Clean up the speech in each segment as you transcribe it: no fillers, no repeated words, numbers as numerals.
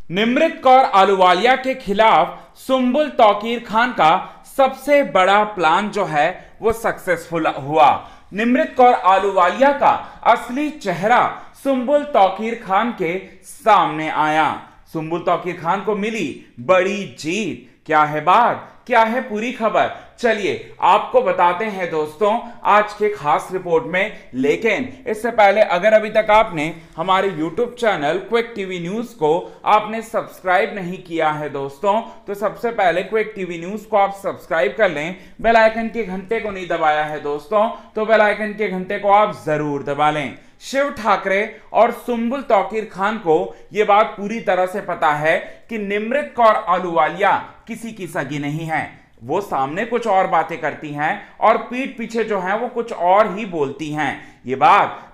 निमृत कौर अहलूवालिया के खिलाफ सुंबुल तौकीर खान का सबसे बड़ा प्लान जो है वो सक्सेसफुल हुआ। निमृत कौर अहलूवालिया का असली चेहरा सुंबुल तौकीर खान के सामने आया। सुंबुल तौकीर खान को मिली बड़ी जीत। क्या है बात, क्या है पूरी खबर, चलिए आपको बताते हैं दोस्तों आज के खास रिपोर्ट में। लेकिन इससे पहले अगर अभी तक आपने हमारे YouTube channel quick TV news को आपने सब्सक्राइब नहीं किया है दोस्तों, तो सबसे पहले क्विक टीवी न्यूज को आप सब्सक्राइब कर लें। बेल आइकन के घंटे को नहीं दबाया है दोस्तों, तो बेल आइकन के घंटे को आप जरूर दबा लें। शिव ठाकरे और सुंबुल तौकीर खान को यह बात पूरी तरह से पता है कि निमृत कौर अहलूवालिया किसी की सगी नहीं है। वो सामने कुछ और बातें करती हैं और पीठ पीछे जो है वो कुछ और ही बोलती हैं। ये बात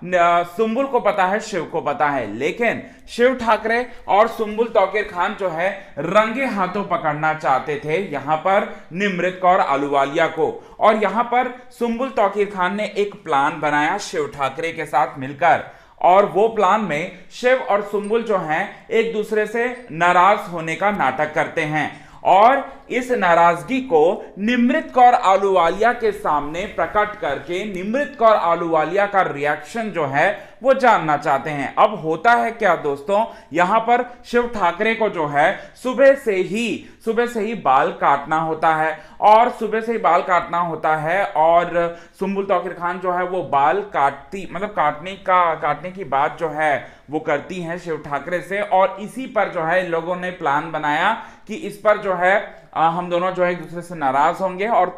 सुंबुल को पता है, शिव को पता है, लेकिन शिव ठाकरे और सुंबुल तौकीर खान जो है रंगे हाथों पकड़ना चाहते थे यहां पर निमृत कौर अहलूवालिया को। और यहां पर सुंबुल तौकीर खान ने एक प्लान बनाया शिव ठाकरे के साथ मिलकर, और वो प्लान में शिव और सुंबुल जो हैं एक दूसरे से नाराज होने का नाटक करते हैं और इस नाराजगी को निमृत कौर अहलूवालिया के सामने प्रकट करके निमृत कौर अहलूवालिया का रिएक्शन जो है वो जानना चाहते हैं। अब होता है क्या दोस्तों, यहां पर शिव ठाकरे को जो है सुबह से ही बाल काटना होता है और सुंबुल तौकीर खान जो है वो बाल काटने की बात जो है वो करती हैं शिव ठाकरे से। और इसी पर जो है इन लोगों ने प्लान बनाया कि इस पर जो है हम दोनों जो है एक दूसरे से नाराज होंगे और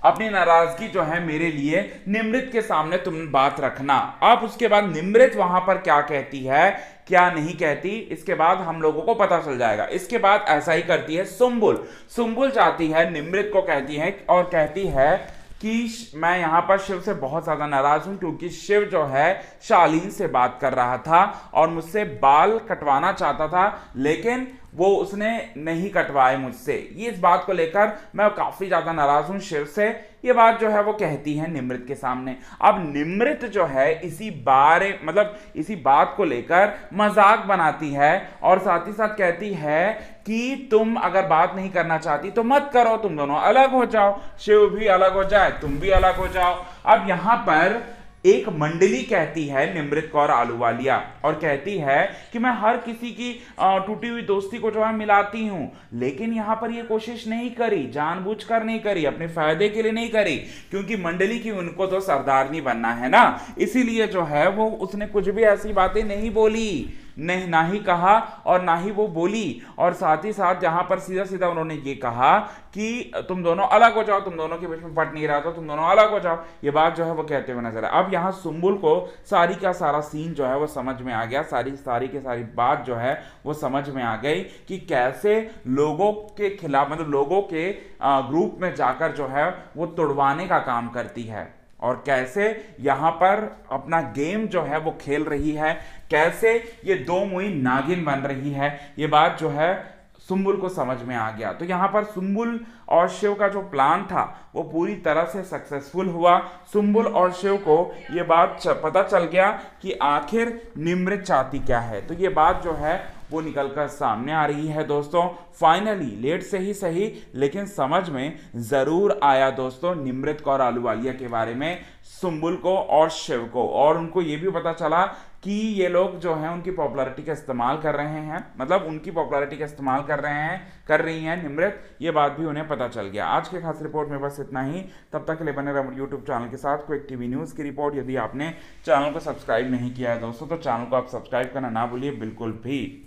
अपनी नाराजगी जो है मेरे लिए निमृत के सामने तुम बात रखना। अब उसके बाद निमृत वहां पर क्या कहती है क्या नहीं कहती, इसके बाद हम लोगों को पता चल जाएगा। इसके बाद ऐसा ही करती है सुंबुल जाती है निमृत को कहती है और कहती है कि मैं यहां पर शिव से बहुत ज्यादा नाराज हूं क्योंकि शिव जो है शालीन से बात कर रहा था और मुझसे बाल कटवाना चाहता था, लेकिन वो उसने नहीं कटवाए मुझसे। ये इस बात को लेकर मैं काफी ज्यादा नाराज हूं शिव से। ये बात जो है वो कहती है निमृत के सामने। अब निमृत जो है इसी बात को लेकर मजाक बनाती है और साथ ही साथ कहती है कि तुम अगर बात नहीं करना चाहती तो मत करो, तुम दोनों अलग हो जाओ, शिव भी अलग हो जाए, तुम भी अलग हो जाओ। अब यहां पर एक मंडली कहती है निमृत कौर अहलूवालिया और कहती है कि मैं हर किसी की टूटी हुई दोस्ती को जो है मिलाती हूं, लेकिन यहां पर ये कोशिश नहीं करी, जानबूझकर नहीं करी, अपने फायदे के लिए नहीं करी, क्योंकि मंडली की उनको तो सरदारनी बनना है ना, इसीलिए जो है वो उसने कुछ भी ऐसी बातें नहीं बोली, नहीं ना ही कहा और ना ही वो बोली। और साथ ही साथ जहां पर सीधा सीधा उन्होंने ये कहा कि तुम दोनों अलग हो जाओ, तुम दोनों के बीच में पट नहीं रहा, तो तुम दोनों अलग हो जाओ। ये बात जो है वो कहते हुए नजर है। अब यहाँ सुंबुल को सारी का सारा सीन जो है वो समझ में आ गया, सारी की सारी बात जो है वो समझ में आ गई कि कैसे लोगों के खिलाफ लोगों के ग्रुप में जाकर जो है वो तुड़वाने का काम करती है और कैसे यहां पर अपना गेम जो है वो खेल रही है, कैसे ये दो मुई नागिन बन रही है। ये बात जो है सुंबुल को समझ में आ गया। तो यहां पर सुंबुल और शिव का जो प्लान था वो पूरी तरह से सक्सेसफुल हुआ। सुंबुल और शिव को ये बात पता चल गया कि आखिर निमृत चाहती क्या है, तो ये बात जो है वो निकलकर सामने आ रही है दोस्तों। फाइनली लेट से ही सही लेकिन समझ में जरूर आया दोस्तों निमृत कौर अहलूवालिया के बारे में सुंबुल को और शिव को, और उनको ये भी पता चला कि ये लोग जो हैं उनकी पॉपुलैरिटी का इस्तेमाल कर रहे हैं, उनकी पॉपुलैरिटी का इस्तेमाल कर रही हैं निमृत, ये बात भी उन्हें पता चल गया। आज के खास रिपोर्ट में बस इतना ही। तब तक के लिए बने रहो यूट्यूब चैनल के साथ क्विक टीवी न्यूज़ की रिपोर्ट। यदि आपने चैनल को सब्सक्राइब नहीं किया है दोस्तों तो चैनल को आप सब्सक्राइब करना ना भूलिए बिल्कुल भी।